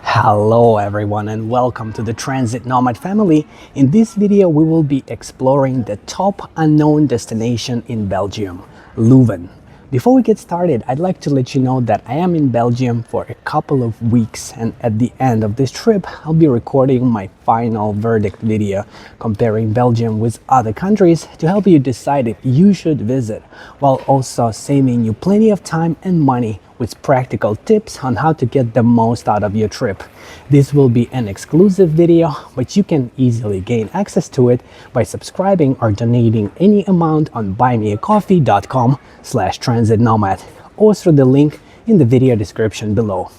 Hello everyone and welcome to the Transit Nomad family. In this video we will be exploring the top unknown destination in Belgium, Leuven. Before we get started, I'd like to let you know that I am in Belgium for a couple of weeks, and at the end of this trip I'll be recording my final verdict video comparing Belgium with other countries to help you decide if you should visit, while also saving you plenty of time and money with practical tips on how to get the most out of your trip. This will be an exclusive video, but you can easily gain access to it by subscribing or donating any amount on buymeacoffee.com/transitnomad or through the link in the video description below.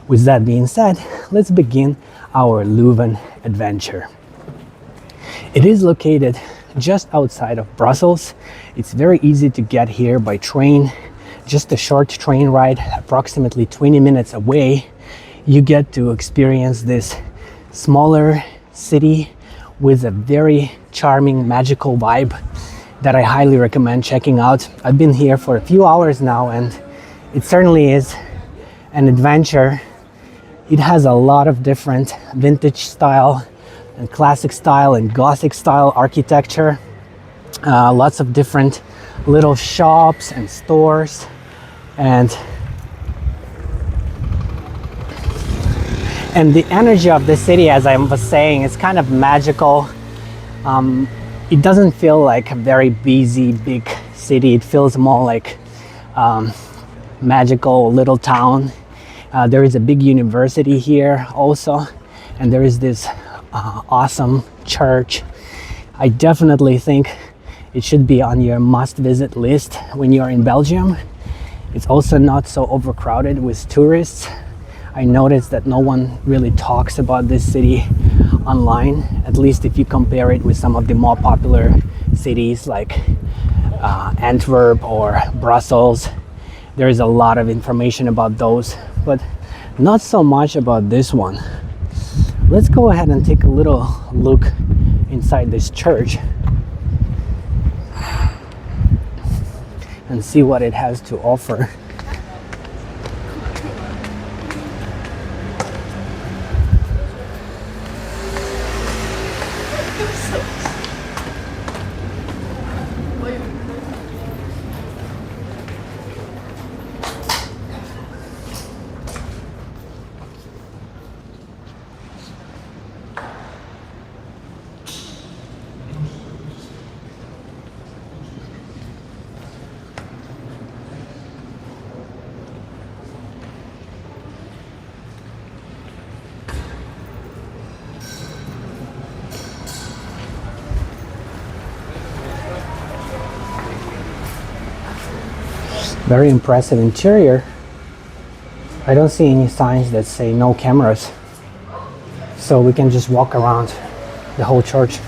With that being said, let's begin our Leuven adventure. It is located just outside of Brussels. It's very easy to get here by train. Just a short train ride, approximately 20 minutes away, you get to experience this smaller city with a very charming, magical vibe that I highly recommend checking out. I've been here for a few hours now and it certainly is an adventure. It has a lot of different vintage style and classic style and Gothic style architecture. Lots of different little shops and stores, and the energy of the city, as I was saying, is kind of magical. It doesn't feel like a very busy big city. It feels more like magical little town. There is a big university here also, and there is this awesome church. I definitely think it should be on your must-visit list when you're in Belgium. It's also not so overcrowded with tourists. I noticed that no one really talks about this city online, at least if you compare it with some of the more popular cities like Antwerp or Brussels. There is a lot of information about those, but not so much about this one. Let's go ahead and take a little look inside this church and see what it has to offer. Very impressive interior. I don't see any signs that say no cameras, so we can just walk around the whole church.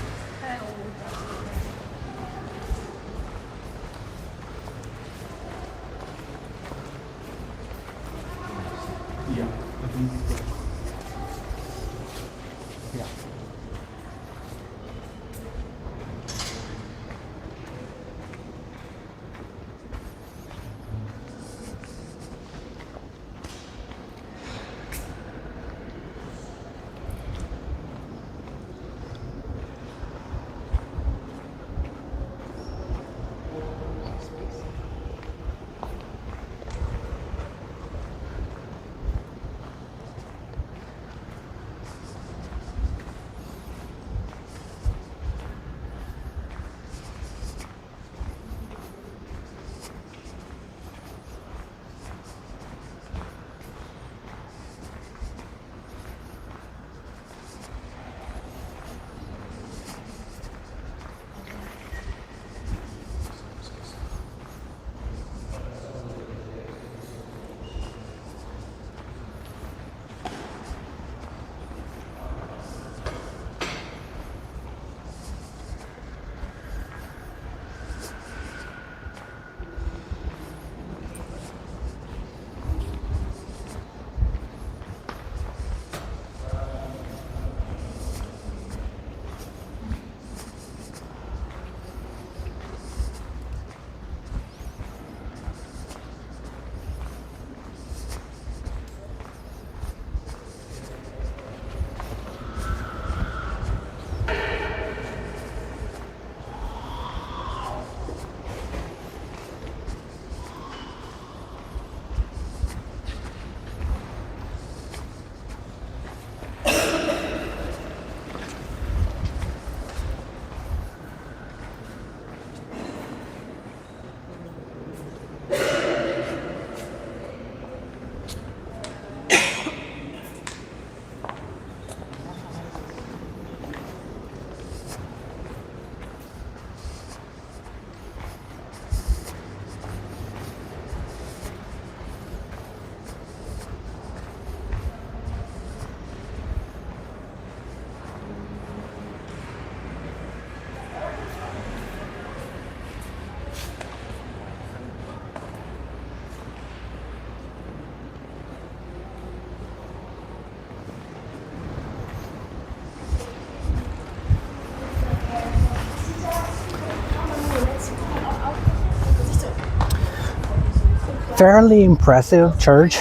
Fairly impressive church.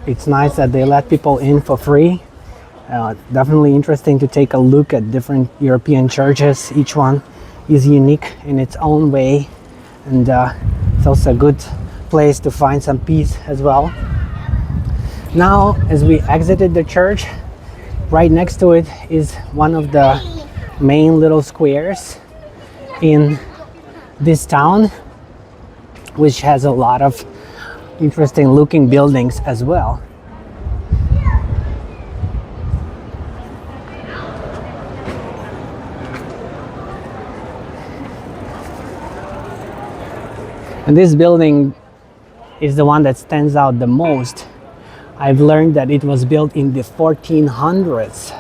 It's nice that they let people in for free. Definitely interesting to take a look at different European churches. Each one is unique in its own way, and it's also a good place to find some peace as well. Now, as we exited the church, right next to it is one of the main little squares in this town, which has a lot of interesting looking buildings as well. And this building is the one that stands out the most. I've learned that it was built in the 1400s.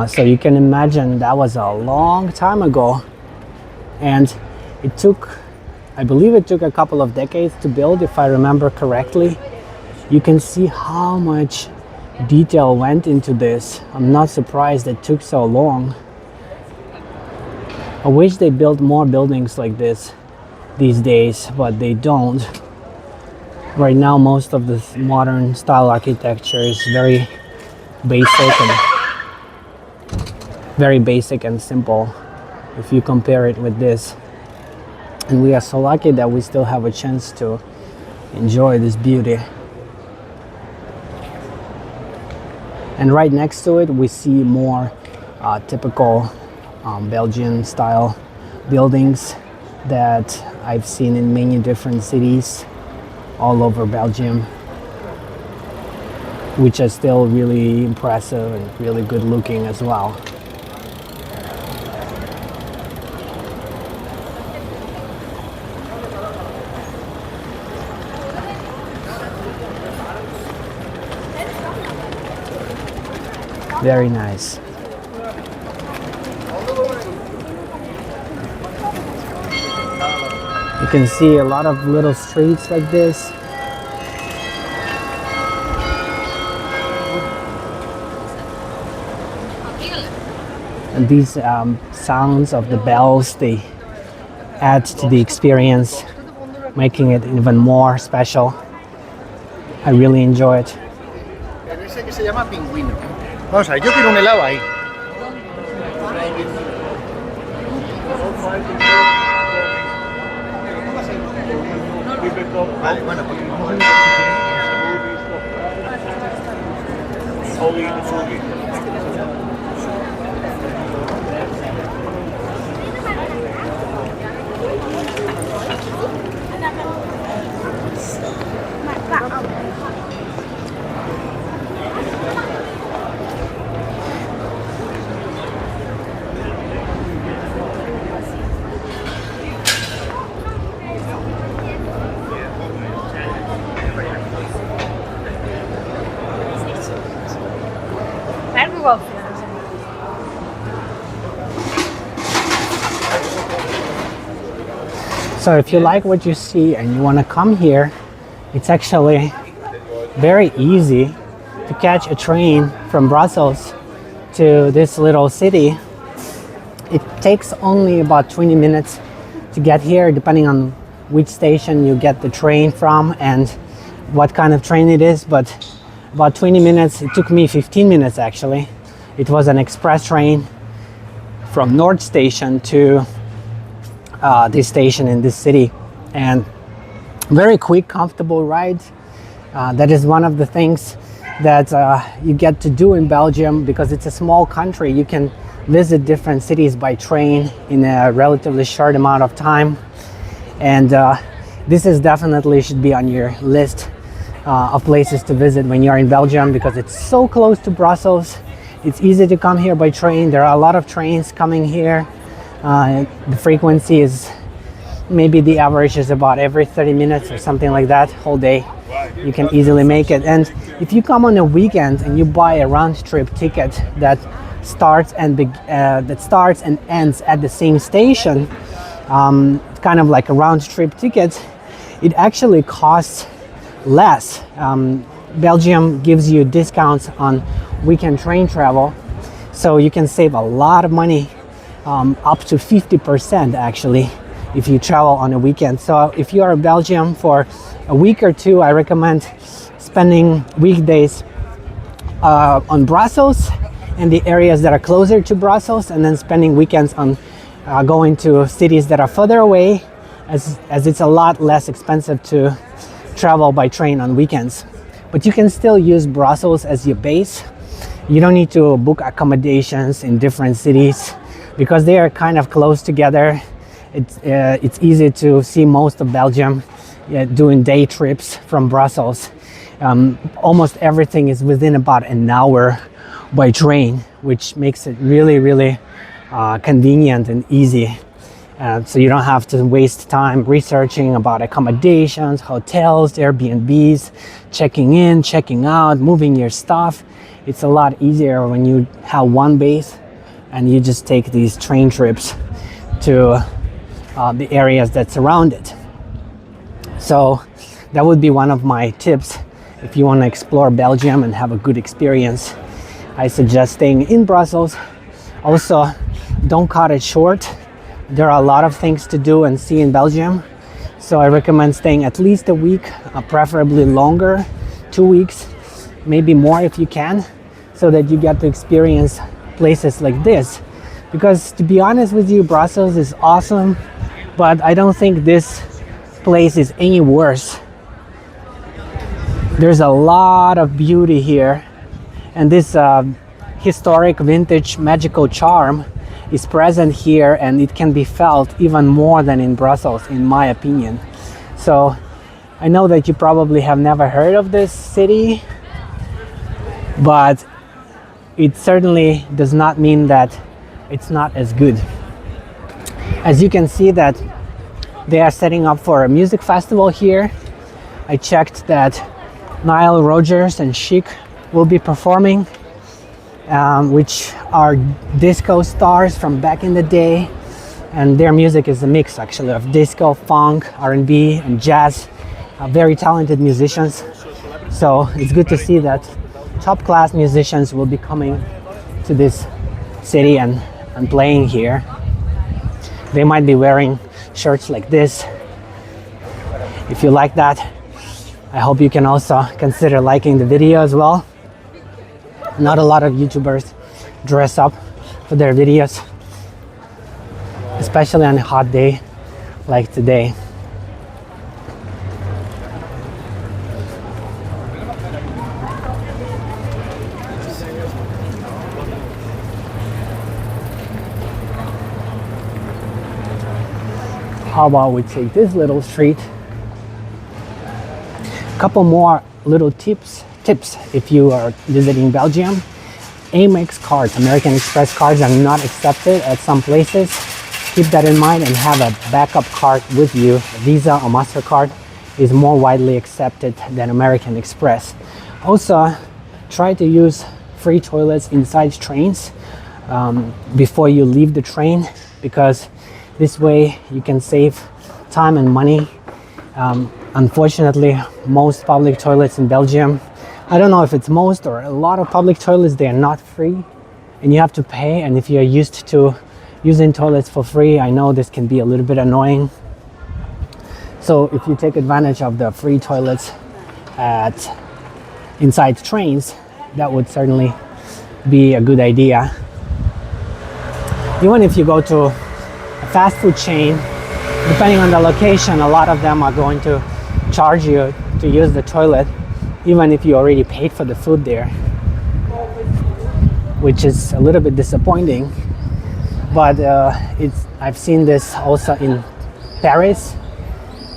So you can imagine that was a long time ago. And it took, I believe it took a couple of decades to build, if I remember correctly. You can see how much detail went into this. I'm not surprised it took so long. I wish they built more buildings like this these days, but they don't. Right now, most of the modern style architecture is very basic and simple if you compare it with this. And we are so lucky that we still have a chance to enjoy this beauty. And right next to it, we see more typical Belgian style buildings that I've seen in many different cities all over Belgium, which are still really impressive and really good looking as well. Very nice. You can see a lot of little streets like this. And these sounds of the bells, they add to the experience, making it even more special. I really enjoy it. Vamos a ver, yo quiero un helado ahí. Vale, bueno, pues So if you like what you see and you want to come here, it's actually very easy to catch a train from Brussels to this little city. It takes only about 20 minutes to get here, depending on which station you get the train from and what kind of train it is, but about 20 minutes. It took me 15 minutes actually. It was an express train from North Station to this station in this city, and very quick, comfortable ride. That is one of the things that you get to do in Belgium, because it's a small country. You can visit different cities by train in a relatively short amount of time, and this is definitely should be on your list of places to visit when you're in Belgium, because it's so close to Brussels. It's easy to come here by train. There are a lot of trains coming here. The frequency is, maybe the average is about every 30 minutes or something like that, whole day. You can easily make it. And if you come on a weekend and you buy a round trip ticket that starts and ends at the same station, kind of like a round trip ticket, it actually costs less. Belgium gives you discounts on weekend train travel, so you can save a lot of money, up to 50% actually, if you travel on a weekend. So if you are in Belgium for a week or two, I recommend spending weekdays on Brussels and the areas that are closer to Brussels, and then spending weekends on going to cities that are further away, as it's a lot less expensive to travel by train on weekends. But you can still use Brussels as your base. You don't need to book accommodations in different cities because they are kind of close together. It's easy to see most of Belgium doing day trips from Brussels. Almost everything is within about an hour by train, which makes it really convenient and easy. So you don't have to waste time researching about accommodations, hotels, Airbnbs, checking in, checking out, moving your stuff. It's a lot easier when you have one base and you just take these train trips to the areas that surround it. So that would be one of my tips. If you want to explore Belgium and have a good experience, I suggest staying in Brussels. Also, don't cut it short. There are a lot of things to do and see in Belgium. So I recommend staying at least a week, preferably longer, 2 weeks, maybe more if you can, so that you get to experience places like this. Because to be honest with you, Brussels is awesome, but I don't think this place is any worse. There's a lot of beauty here, and this historic vintage magical charm is present here, and it can be felt even more than in Brussels, in my opinion. So I know that you probably have never heard of this city, but it certainly does not mean that it's not as good. As you can see that they are setting up for a music festival here. I checked that Nile Rodgers and Chic will be performing, which are disco stars from back in the day, and their music is a mix actually of disco, funk, R&B and jazz. Very talented musicians, so it's good to see that top class musicians will be coming to this city and playing here. They might be wearing shirts like this. If you like that, I hope you can also consider liking the video as well. Not a lot of YouTubers dress up for their videos, especially on a hot day like today. How about we take this little street? A couple more little tips if you are visiting Belgium. Amex cards, American Express cards, are not accepted at some places. Keep that in mind and have a backup card with you. Visa or MasterCard is more widely accepted than American Express. Also, try to use free toilets inside trains before you leave the train, because this way you can save time and money. Unfortunately, most public toilets in Belgium, I don't know if it's most or a lot of public toilets, they are not free and you have to pay. And if you're used to using toilets for free, I know this can be a little bit annoying. So if you take advantage of the free toilets inside trains, that would certainly be a good idea. Even if you go to a fast food chain, depending on the location, a lot of them are going to charge you to use the toilet, even if you already paid for the food there, which is a little bit disappointing. But I've seen this also in Paris,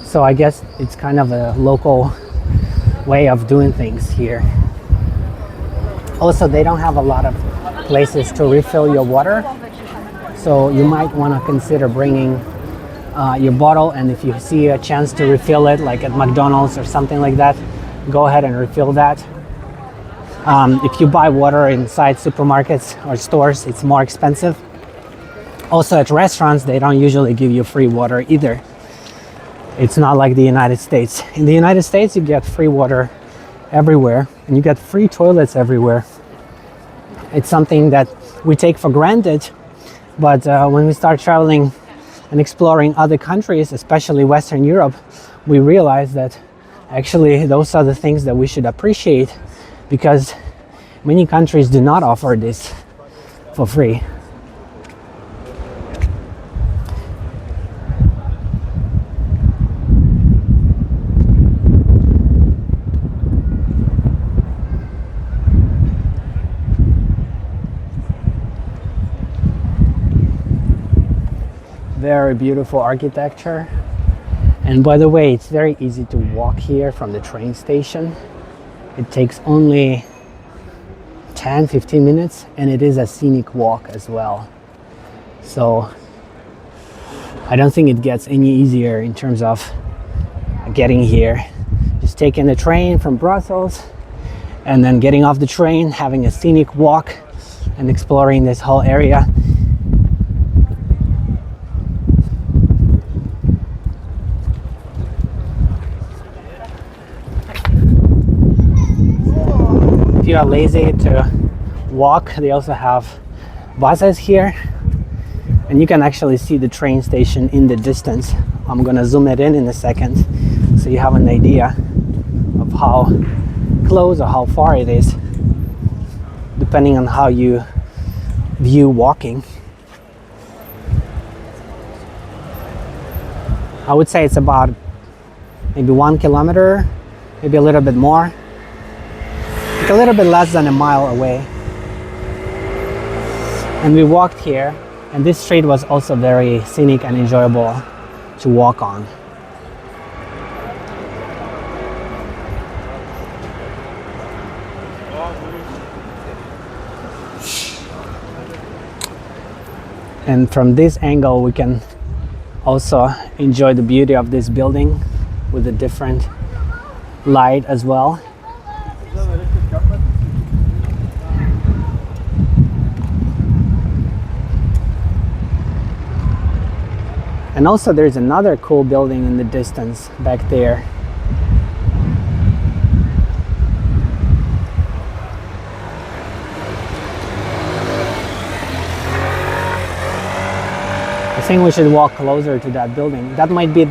so I guess it's kind of a local way of doing things here. Also, they don't have a lot of places to refill your water, so you might want to consider bringing your bottle, and if you see a chance to refill it, like at McDonald's or something like that, go ahead and refill that. If you buy water inside supermarkets or stores, it's more expensive. Also at restaurants, they don't usually give you free water either. It's not like the United States. In the United States, you get free water everywhere and you get free toilets everywhere. It's something that we take for granted, but when we start traveling and exploring other countries, especially Western Europe, we realize that Actually, those are the things that we should appreciate, because many countries do not offer this for free. Very beautiful architecture. And by the way, it's very easy to walk here from the train station. It takes only 10-15 minutes, and it is a scenic walk as well. So I don't think it gets any easier in terms of getting here. Just taking the train from Brussels and then getting off the train, having a scenic walk and exploring this whole area. If you are lazy to walk, they also have buses here, and you can actually see the train station in the distance. I'm gonna zoom it in a second so you have an idea of how close or how far it is, depending on how you view walking. I would say it's about maybe 1 kilometer, maybe a little bit more. A little bit less than a mile away. And we walked here, and this street was also very scenic and enjoyable to walk on. And from this angle we can also enjoy the beauty of this building with a different light as well. And also there's another cool building in the distance back there. I think we should walk closer to that building. That might be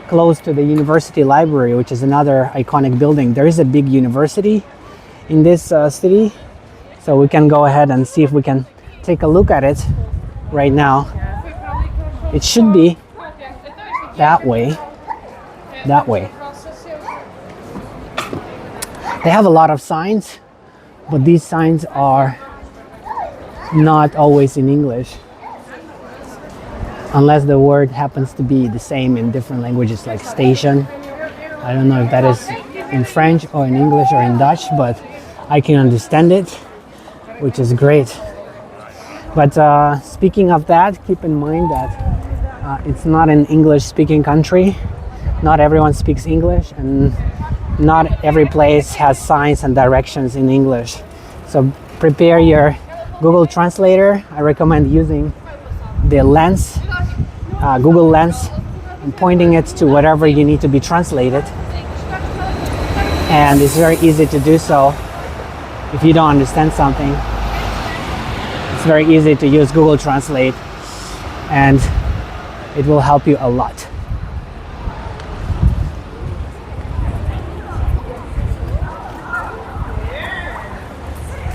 close to the university library, which is another iconic building. There is a big university in this city, so we can go ahead and see if we can take a look at it right now. It should be that way. That way. They have a lot of signs, but these signs are not always in English, unless the word happens to be the same in different languages, like station. I don't know if that is in French or in English or in Dutch, but I can understand it, which is great. But speaking of that, keep in mind that it's not an English-speaking country. Not everyone speaks English, and not every place has signs and directions in English. So prepare your Google Translator. I recommend using the Lens, Google Lens, and pointing it to whatever you need to be translated. And it's very easy to do so if you don't understand something. It's very easy to use Google Translate, and it will help you a lot.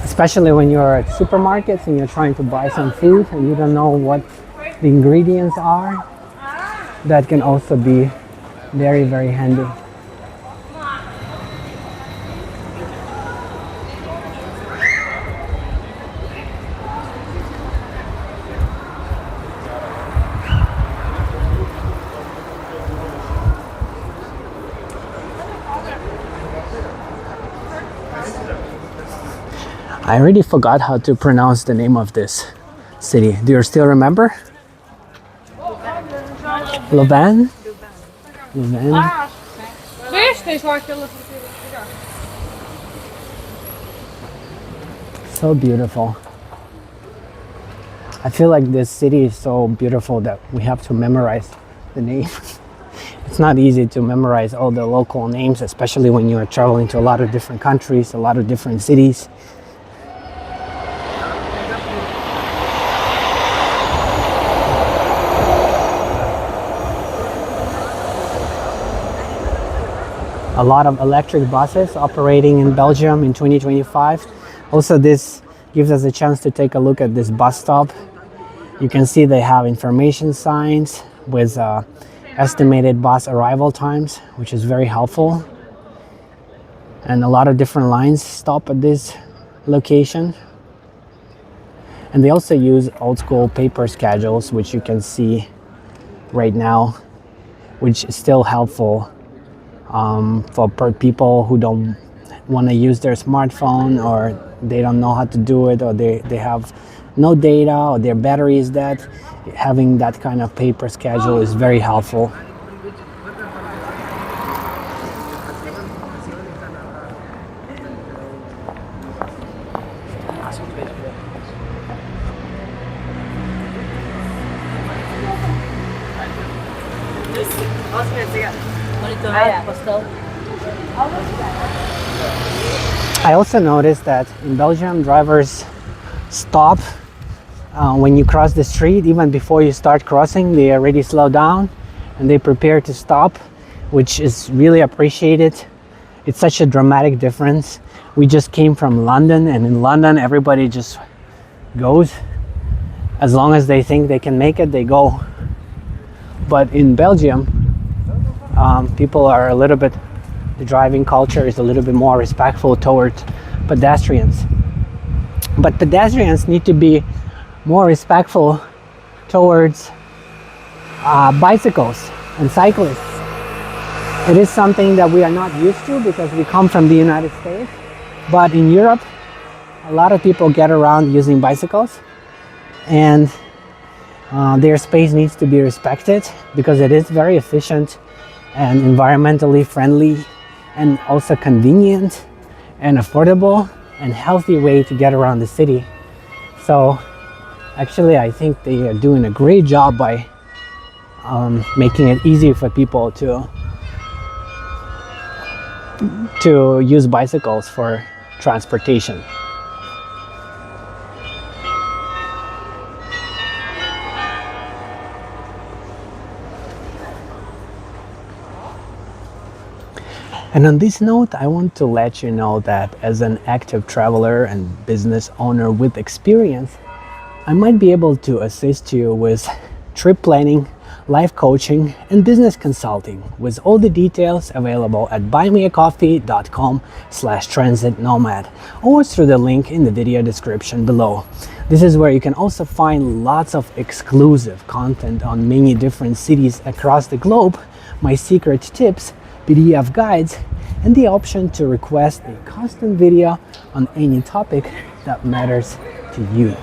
Especially when you're at supermarkets and you're trying to buy some food and you don't know what the ingredients are. That can also be very, very handy. I already forgot how to pronounce the name of this city. Do you still remember? Leuven? Leuven. So beautiful. I feel like this city is so beautiful that we have to memorize the name. It's not easy to memorize all the local names, especially when you are traveling to a lot of different countries, a lot of different cities. a lot of electric buses operating in Belgium in 2025. Also, this gives us a chance to take a look at this bus stop. You can see they have information signs with estimated bus arrival times, which is very helpful. And a lot of different lines stop at this location. And they also use old school paper schedules, which you can see right now, which is still helpful for people who don't want to use their smartphone, or they don't know how to do it, or they have no data, or their battery is dead. Having that kind of paper schedule is very helpful. I also noticed that in Belgium, drivers stop when you cross the street. Even before you start crossing, they already slow down and they prepare to stop, which is really appreciated. It's such a dramatic difference. We just came from London, and in London, everybody just goes. As long as they think they can make it, they go. But in Belgium, people are a little bit, the driving culture is a little bit more respectful towards pedestrians. But pedestrians need to be more respectful towards bicycles and cyclists. It is something that we are not used to because we come from the United States. But in Europe, a lot of people get around using bicycles, and their space needs to be respected because it is very efficient and environmentally friendly, and also convenient and affordable and healthy way to get around the city. So actually, I think they are doing a great job by making it easy for people to use bicycles for transportation. And on this note, I want to let you know that as an active traveler and business owner with experience, I might be able to assist you with trip planning, life coaching, and business consulting, with all the details available at buymeacoffee.com/transitnomad, or through the link in the video description below. This is where you can also find lots of exclusive content on many different cities across the globe, my secret tips, PDF guides, and the option to request a custom video on any topic that matters to you.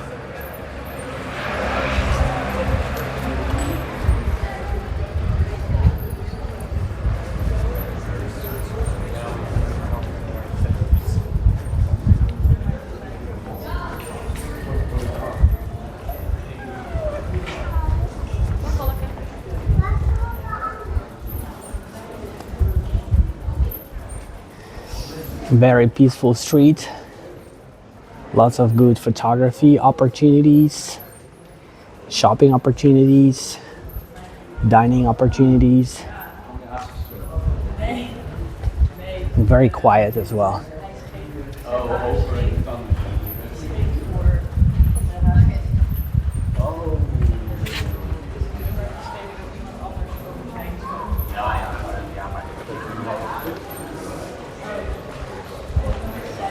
Very peaceful street, lots of good photography opportunities, shopping opportunities, dining opportunities, and very quiet as well.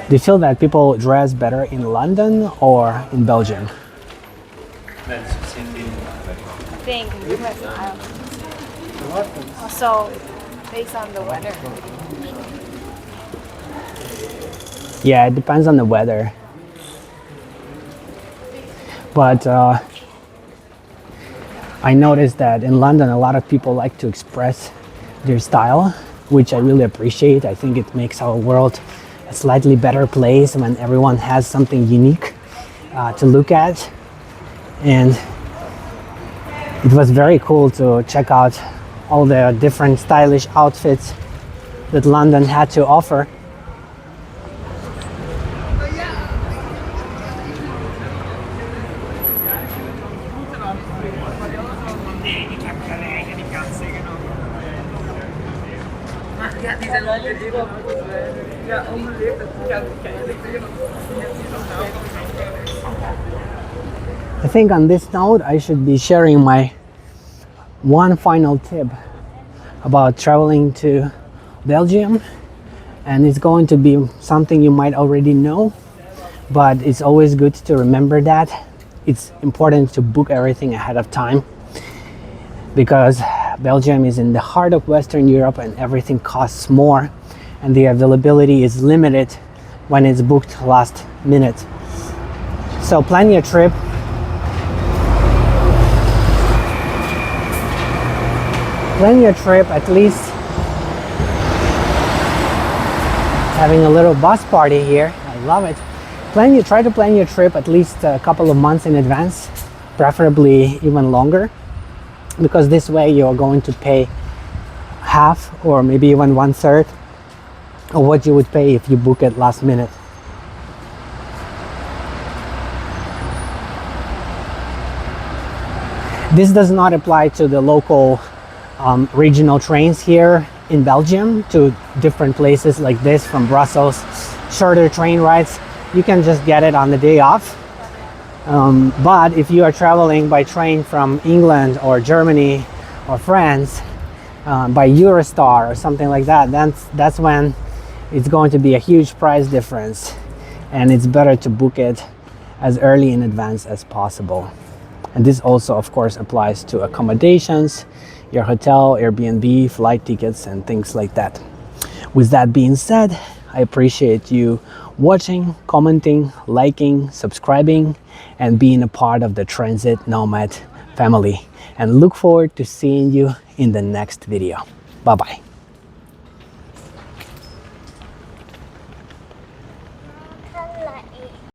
Do you feel that people dress better in London or in Belgium? I think because also based on the weather. Yeah, it depends on the weather. But I noticed that in London, a lot of people like to express their style, which I really appreciate. I think it makes our world a slightly better place when everyone has something unique to look at. And it was very cool to check out all the different stylish outfits that London had to offer. I think on this note, I should be sharing my one final tip about traveling to Belgium, and it's going to be something you might already know, but it's always good to remember that it's important to book everything ahead of time, because Belgium is in the heart of Western Europe and everything costs more, and the availability is limited when it's booked last minute. So plan your trip. Plan your trip at least. Having a little bus party here. I love it. Try to plan your trip at least a couple of months in advance, preferably even longer, because this way you're going to pay half or maybe even 1/3 of what you would pay if you book it last minute. This does not apply to the local regional trains here in Belgium to different places like this from Brussels. Shorter train rides, you can just get it on the day off. But if you are traveling by train from England or Germany or France by Eurostar or something like that, that's when it's going to be a huge price difference, and it's better to book it as early in advance as possible. And this also, of course, applies to accommodations, your hotel, Airbnb, flight tickets, and things like that. With that being said, I appreciate you watching, commenting, liking, subscribing, and being a part of the Transit Nomad family. And look forward to seeing you in the next video. Bye-bye.